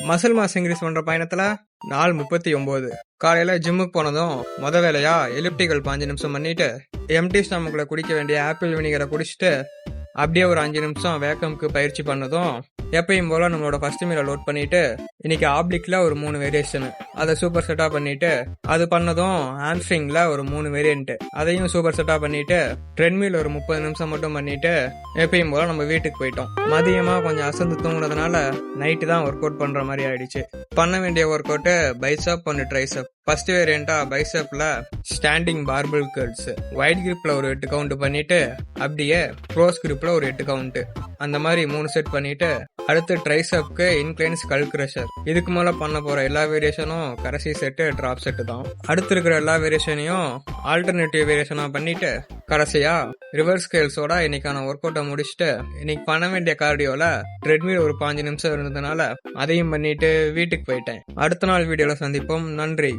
Muscle mass increase பண்ற பயணத்துல நாள் 39. காலையில ஜிம்முக்கு போனதும் வேலையா எலிப்டிக்கல் 5 நிமிஷம் பண்ணிட்டு எம்டி ஸ்டமக்ல குடிக்க வேண்டிய ஆப்பிள் வினிகரை குடிச்சிட்டு அப்படியே ஒரு 5 நிமிஷம் வேக்கம்க்கு பயிற்சி பண்ணதும் எப்பயும் போல நம்மளோட ஃபர்ஸ்ட் மீலை லோட் பண்ணிட்டு இன்னைக்கு ஆப்ளிக்ல ஒரு 3 வேரியேஷன் அதை சூப்பர் செட்டா பண்ணிட்டு அது பண்ணதும் ஹாம்ஸ்ட்ரிங்ல ஒரு 3 வேரியன்ட் அதையும் சூப்பர் செட்டா பண்ணிட்டு ட்ரெட்மில் ஒரு 30 நிமிஷம் மட்டும் பண்ணிட்டு எப்பயும் போல நம்ம வீட்டுக்கு போயிட்டோம். மதியமா கொஞ்சம் அசந்து தூங்குனதுனால நைட்டு தான் ஒர்க் அவுட் பண்ற மாதிரி ஆயிடுச்சு. பண்ண வேண்டிய work out bicep and tricep. First வேரியண்டா பைசப்ல ஸ்டாண்டிங் பார்பிள் கர்ல்ஸ் வைட் கிரிப்ல ஒரு 8 கவுண்ட் பண்ணிட்டு அப்படியே க்ளோஸ் கிரிப்ல ஒரு 8 கவுண்ட் அந்த மாதிரி 3 செட் பண்ணிட்டு அடுத்து ட்ரைசப்க்கு இன்க்ளைன் ஸ்கல் கிரஷர். இதுக்கு மேல பண்ண போற எல்லா வேரியேஷனும் கடைசி செட்டு டிராப் செட்டு தான். அடுத்து இருக்கிற எல்லா வேரியேஷனையும் ஆல்டர்னேட்டிவ் வேரியேஷனா பண்ணிட்டு கடைசியா ரிவர்ஸ் ஸ்கேல்ஸோட இன்னைக்கான ஒர்க் அவுட்டை முடிச்சுட்டு இன்னைக்கு பண்ண வேண்டிய கார்டியோல ட்ரெட்மில் ஒரு 5 நிமிஷம் இருந்ததுனால அதையும் பண்ணிட்டு வீட்டுக்கு போயிட்டேன். அடுத்த நாள் வீடியோல சந்திப்போம். நன்றி.